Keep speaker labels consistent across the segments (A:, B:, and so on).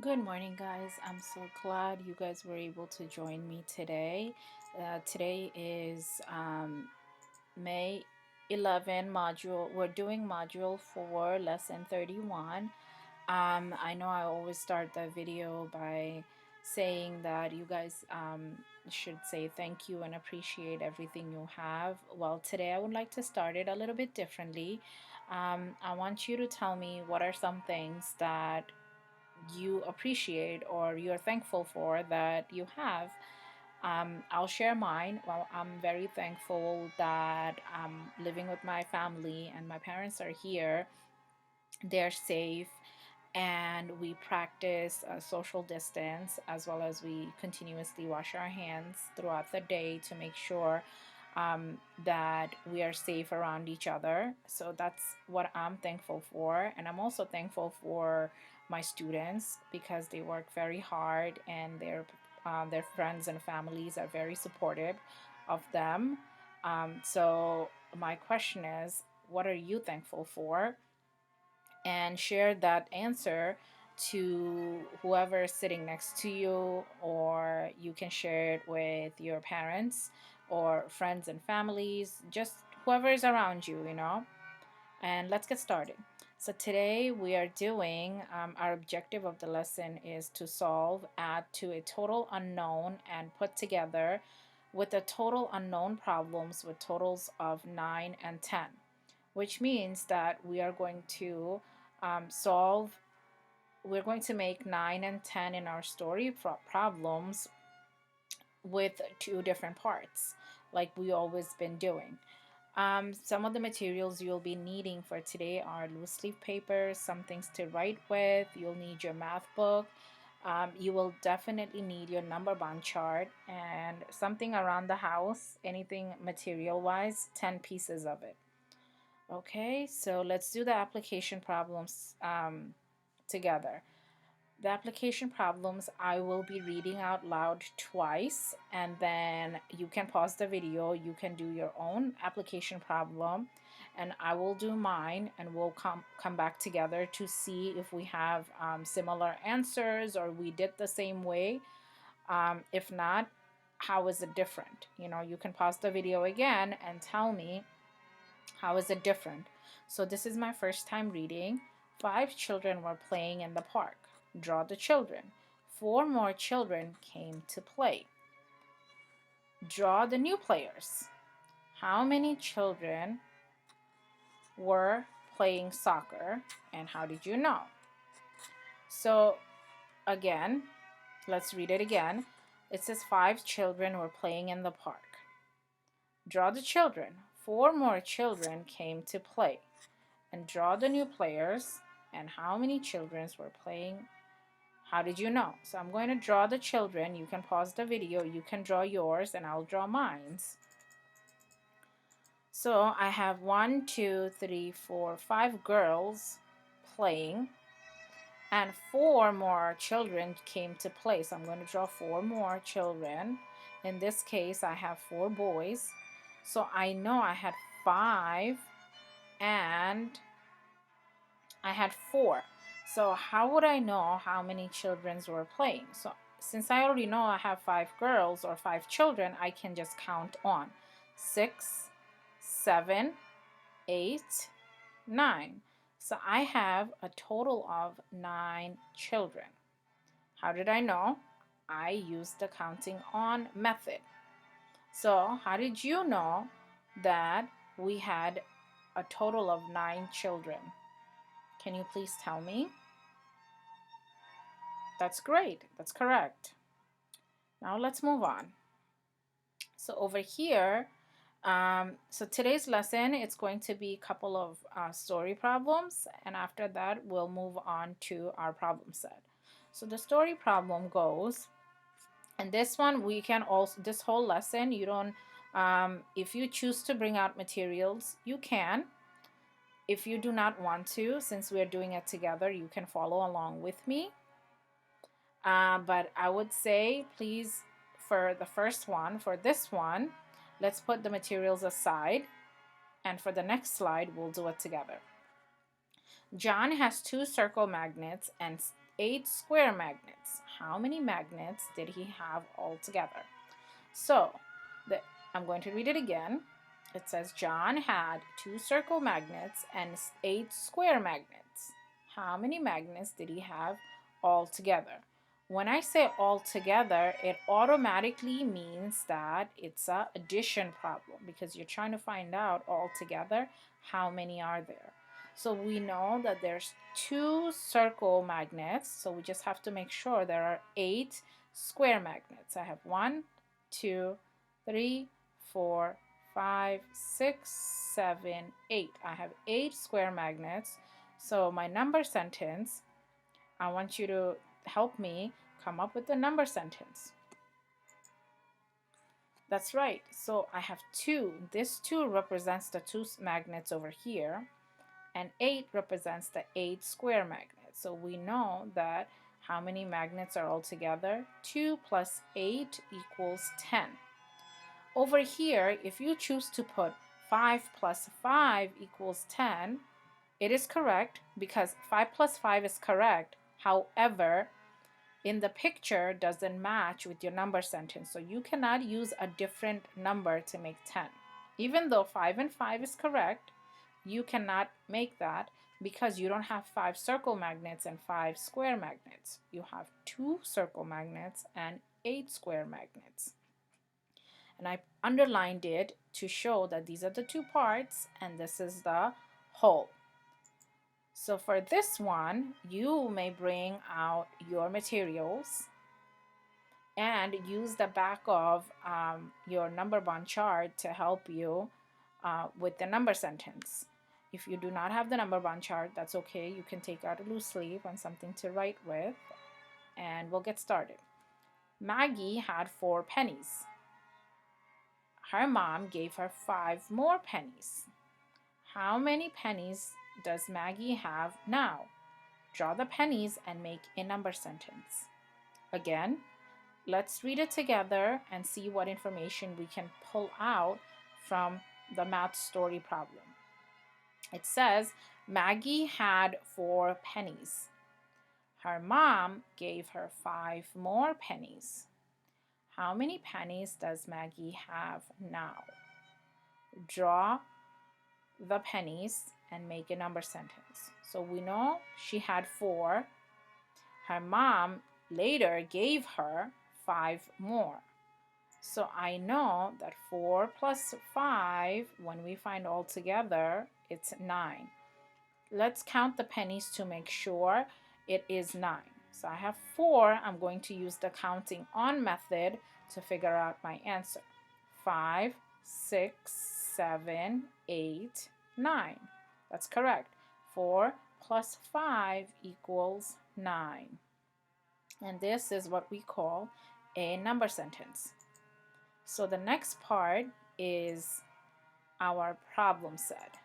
A: Good morning, guys. I'm so glad you guys were able to join me today. Today is May 11 module. We're doing module 4, lesson 31. I know I always start the video by saying that you guys should say thank you and appreciate everything you have. Well, today I would like to start it a little bit differently. I want you to tell me what are some things that you appreciate or you're thankful for that you have. I'll share mine. Well, I'm very thankful that I'm living with my family and my parents are here. They're safe, and we practice social distance, as well as we continuously wash our hands throughout the day to make sure that we are safe around each other. So that's what I'm thankful for. And I'm also thankful for my students because they work very hard, and their friends and families are very supportive of them. So my question is, what are you thankful for? And share that answer to whoever is sitting next to you, or you can share it with your parents or friends and families, just whoever is around you. And let's get started. So today we are doing our objective of the lesson is to solve add to a total unknown and put together with a total unknown problems with totals of 9 and 10, which means that we are going to solve, we're going to make 9 and 10 in our story problems with two different parts, like we always been doing. Some of the materials you'll be needing for today are loose leaf papers, some things to write with. You'll need your math book. You will definitely need your number bond chart and something around the house, anything material wise, 10 pieces of it. Okay, so let's do the application problems together. The application problems I will be reading out loud twice, and then you can pause the video. You can do your own application problem, and I will do mine, and we'll come back together to see if we have similar answers or we did the same way. If not, how is it different? You can pause the video again and tell me how is it different. So this is my first time reading. 5 children were playing in the park. Draw the children. 4 more children came to play. Draw the new players. How many children were playing soccer, and how did you know? So again, let's read it again. It says 5 children were playing in the park. Draw the children. 4 more children came to play. And draw the new players, and how many children were playing. How did you know? So I'm going to draw the children. You can pause the video. You can draw yours, and I'll draw mine. So I have 1, 2, 3, 4, 5 girls playing, and 4 more children came to play. So I'm going to draw 4 more children. In this case, I have 4 boys. So I know I had 5 and I had 4. So how would I know how many children were playing? So since I already know I have 5 girls or 5 children, I can just count on 6, 7, 8, 9. So I have a total of 9 children. How did I know? I used the counting on method. So how did you know that we had a total of 9 children? Can you please tell me? That's great. That's correct. Now let's move on. So over here, so today's lesson, it's going to be a couple of story problems, and after that, we'll move on to our problem set. So the story problem goes, and this one we can also, this whole lesson, you don't, if you choose to bring out materials, you can. If you do not want to, since we're doing it together, you can follow along with me. But I would say, please, for the first one, for this one, let's put the materials aside. And for the next slide, we'll do it together. John has 2 circle magnets and 8 square magnets. How many magnets did he have altogether? So, I'm going to read it again. It says John had 2 circle magnets and 8 square magnets. How many magnets did he have altogether? When I say altogether, it automatically means that it's a addition problem because you're trying to find out altogether how many are there. So we know that there's 2 circle magnets, so we just have to make sure there are 8 square magnets. I have 1, 2, 3, 4, 5, 6, 7, 8. I have 8 square magnets. So my number sentence, I want you to help me come up with the number sentence. That's right. So I have 2. This 2 represents the 2 magnets over here, and 8 represents the 8 square magnets. So we know that how many magnets are all together? 2 plus 8 equals 10. Over here, if you choose to put 5 plus 5 equals 10, it is correct because 5 plus 5 is correct. However, in the picture doesn't match with your number sentence. So you cannot use a different number to make 10. Even though 5 and 5 is correct, you cannot make that because you don't have 5 circle magnets and 5 square magnets. You have 2 circle magnets and 8 square magnets. And I underlined it to show that these are the 2 parts and this is the whole. So for this one, you may bring out your materials and use the back of your number bond chart to help you with the number sentence. If you do not have the number bond chart, that's okay. You can take out a loose leaf and something to write with, and we'll get started. Maggie had 4 pennies. Her mom gave her 5 more pennies. How many pennies does Maggie have now? Draw the pennies and make a number sentence. Again, let's read it together and see what information we can pull out from the math story problem. It says Maggie had 4 pennies. Her mom gave her 5 more pennies. How many pennies does Maggie have now? Draw the pennies and make a number sentence. So we know she had 4. Her mom later gave her 5 more. So I know that 4 plus 5, when we find all together, it's 9. Let's count the pennies to make sure it is 9. So I have 4. I'm going to use the counting on method to figure out my answer. 5, 6, 7, 8, 9. That's correct. 4 plus 5 equals 9. And this is what we call a number sentence. So the next part is our problem set.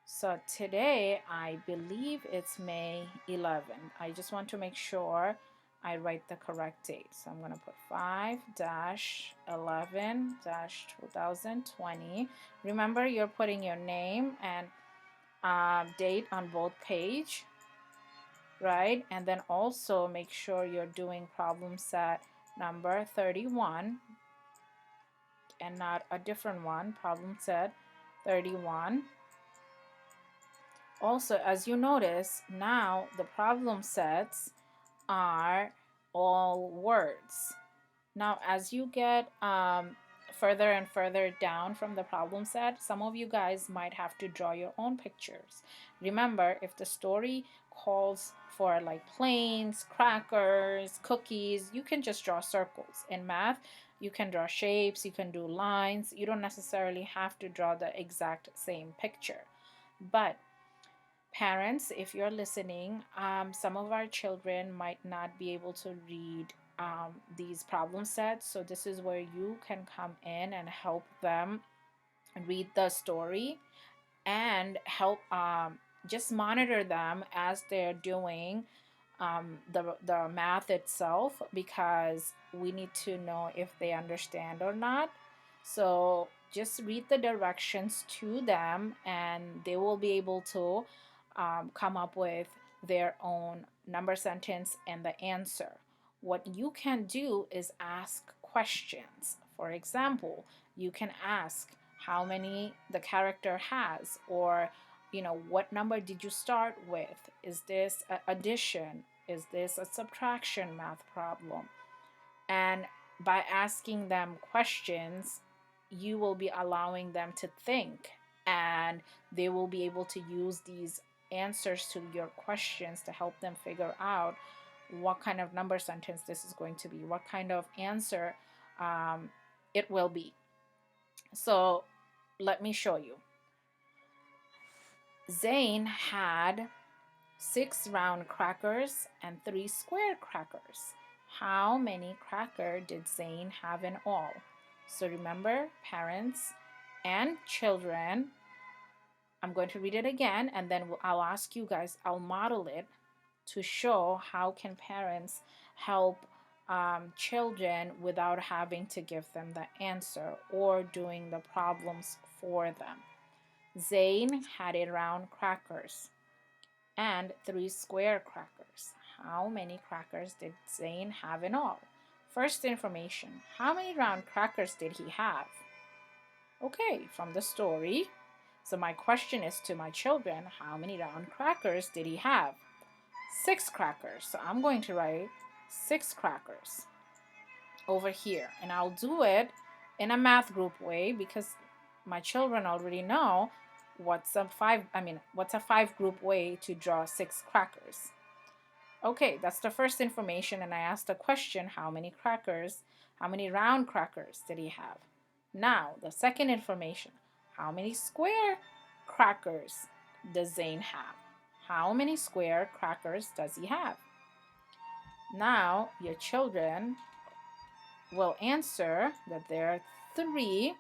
A: So today, I believe it's May 11. I just want to make sure I write the correct date. So I'm going to put 5-11-2020. Remember, you're putting your name and date on both page, right? And then also make sure you're doing problem set number 31 and not a different one. Problem set 31. Also, as you notice, now the problem sets are all words. Now, as you get further and further down from the problem set, some of you guys might have to draw your own pictures. Remember, if the story calls for like planes, crackers, cookies, you can just draw circles. In math, you can draw shapes, you can do lines. You don't necessarily have to draw the exact same picture. But parents, if you're listening, some of our children might not be able to read these problem sets. So this is where you can come in and help them read the story and help just monitor them as they're doing the math itself, because we need to know if they understand or not. So just read the directions to them and they will be able to come up with their own number sentence and the answer. What you can do is ask questions. For example, you can ask how many the character has, or what number did you start with? Is this addition? Is this a subtraction math problem? And by asking them questions, you will be allowing them to think, and they will be able to use these answers to your questions to help them figure out what kind of number sentence this is going to be, what kind of answer it will be. So let me show you. Zane had 6 round crackers and 3 square crackers. How many crackers did Zane have in all? So remember, parents and children, I'm going to read it again, and then I'll ask you guys, I'll model it to show how can parents help children without having to give them the answer or doing the problems for them. Zane had 8 round crackers and 3 square crackers. How many crackers did Zane have in all? First information, how many round crackers did he have? Okay, from the story. So my question is to my children, how many round crackers did he have? 6 crackers. So I'm going to write 6 crackers over here, and I'll do it in a math group way because my children already know what's a 5 group way to draw 6 crackers. Okay, that's the first information, and I asked a question, how many round crackers did he have? Now, the second information, how many square crackers does Zane have? How many square crackers does he have? Now, your children will answer that there are 3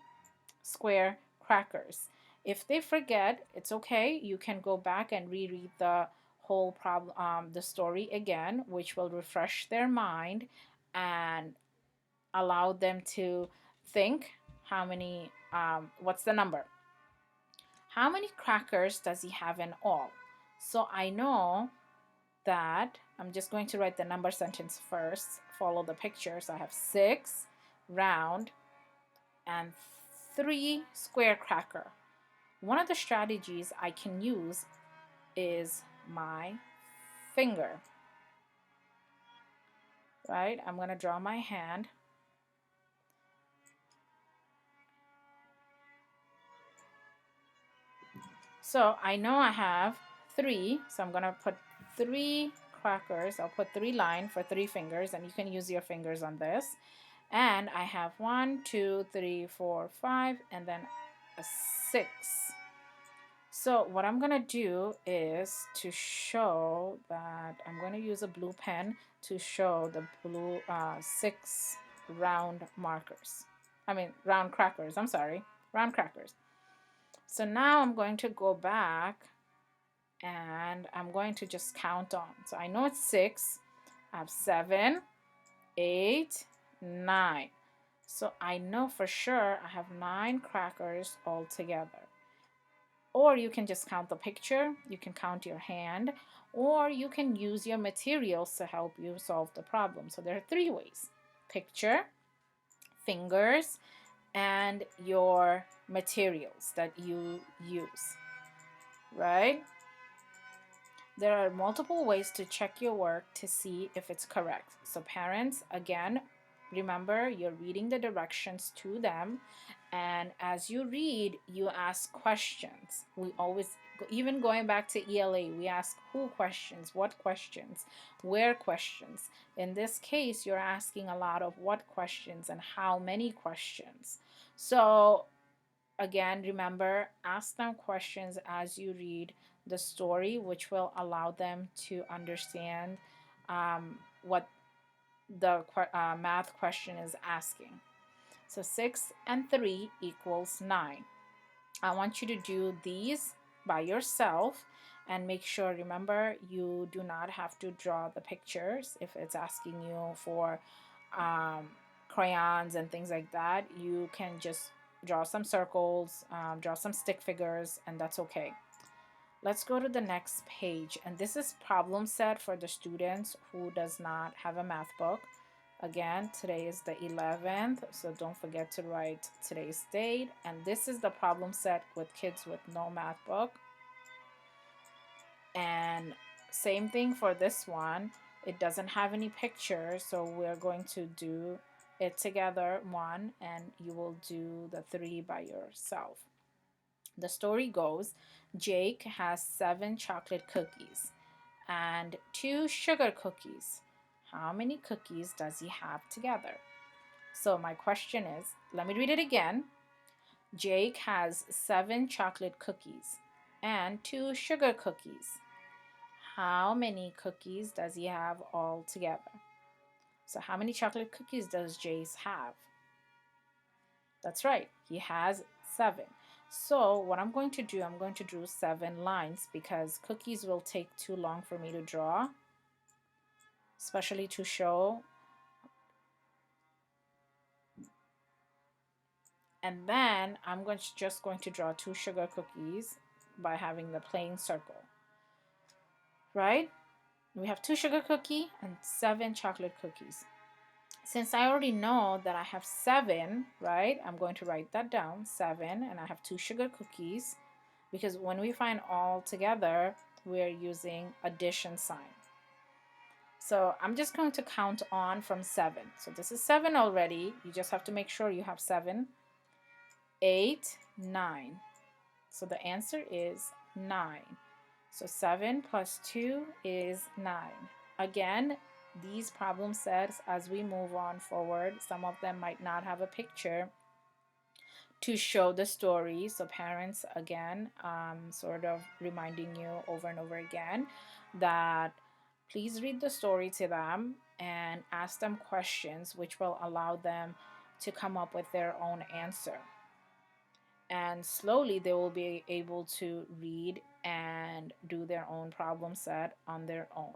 A: square crackers. If they forget, it's okay. You can go back and reread the whole problem, the story again, which will refresh their mind and allow them to think how many, what's the number? How many crackers does he have in all? So I know that I'm just going to write the number sentence first, follow the picture. So I have 6 round and 3 square cracker. One of the strategies I can use is my finger, right? I'm going to draw my hand. So I know I have 3, so I'm going to put 3 crackers. I'll put 3 line for 3 fingers, and you can use your fingers on this. And I have 1, 2, 3, 4, 5, and then a 6. So what I'm going to do is to show that I'm going to use a blue pen to show the blue 6 round markers. Round crackers. I'm sorry, round crackers. So now I'm going to go back and I'm going to just count on. So I know it's 6. I have 7, 8, 9. So I know for sure I have 9 crackers altogether. Or you can just count the picture, you can count your hand, or you can use your materials to help you solve the problem. So there are 3 ways: picture, fingers, and your materials that you use, right? There are multiple ways to check your work to see if it's correct. So parents, again, remember you're reading the directions to them, and as you read, you ask questions. We always, even going back to ELA, we ask who questions, what questions, where questions. In this case, you're asking a lot of what questions and how many questions. So again, remember, ask them questions as you read the story, which will allow them to understand what the math question is asking. So 6 and 3 equals 9. I want you to do these by yourself and make sure, remember, you do not have to draw the pictures. If it's asking you for crayons and things like that, you can just draw some circles, draw some stick figures, and that's okay. Let's go to the next page. And this is problem set for the students who does not have a math book. Again, today is the 11th, so don't forget to write today's date. And this is the problem set with kids with no math book. And same thing for this one. It doesn't have any pictures, so we're going to do it together, one, and you will do the three by yourself. The story goes, Jake has 7 chocolate cookies and 2 sugar cookies. How many cookies does he have together? So my question is, let me read it again. Jake has 7 chocolate cookies and 2 sugar cookies. How many cookies does he have all together? So how many chocolate cookies does Jace have? That's right, he has 7. So what I'm going to do, I'm going to draw 7 lines because cookies will take too long for me to draw, especially to show. And then I'm just going to draw 2 sugar cookies by having the plain circle, right? We have 2 sugar cookie and 7 chocolate cookies. Since I already know that I have 7, right, I'm going to write that down, 7, and I have 2 sugar cookies, because when we find all together, we're using addition sign. So I'm just going to count on from 7. So this is 7 already. You just have to make sure you have 7, 8, 9. So the answer is 9. So 7 plus 2 is 9. Again, these problem sets, as we move on forward, some of them might not have a picture to show the story. So parents, again, sort of reminding you over and over again that please read the story to them and ask them questions which will allow them to come up with their own answer. And slowly they will be able to read and do their own problem set on their own.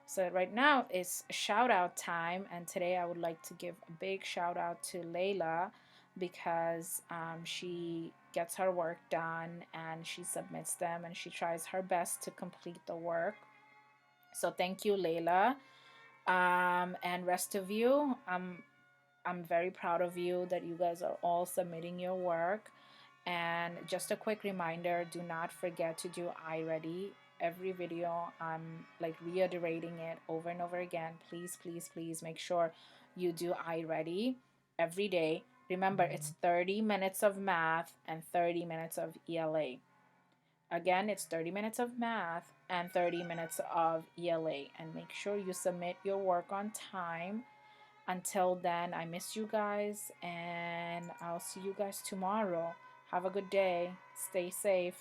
A: So right now it's shout out time, and today I would like to give a big shout out to Layla because she gets her work done and she submits them and she tries her best to complete the work. So thank you, Layla. And rest of you, I'm very proud of you that you guys are all submitting your work. And just a quick reminder, do not forget to do iReady. Every video, I'm like reiterating it over and over again. Please, please, please make sure you do iReady every day. Remember, it's 30 minutes of math and 30 minutes of ELA. Again, it's 30 minutes of math and 30 minutes of ELA. And make sure you submit your work on time. Until then, I miss you guys, and I'll see you guys tomorrow. Have a good day. Stay safe.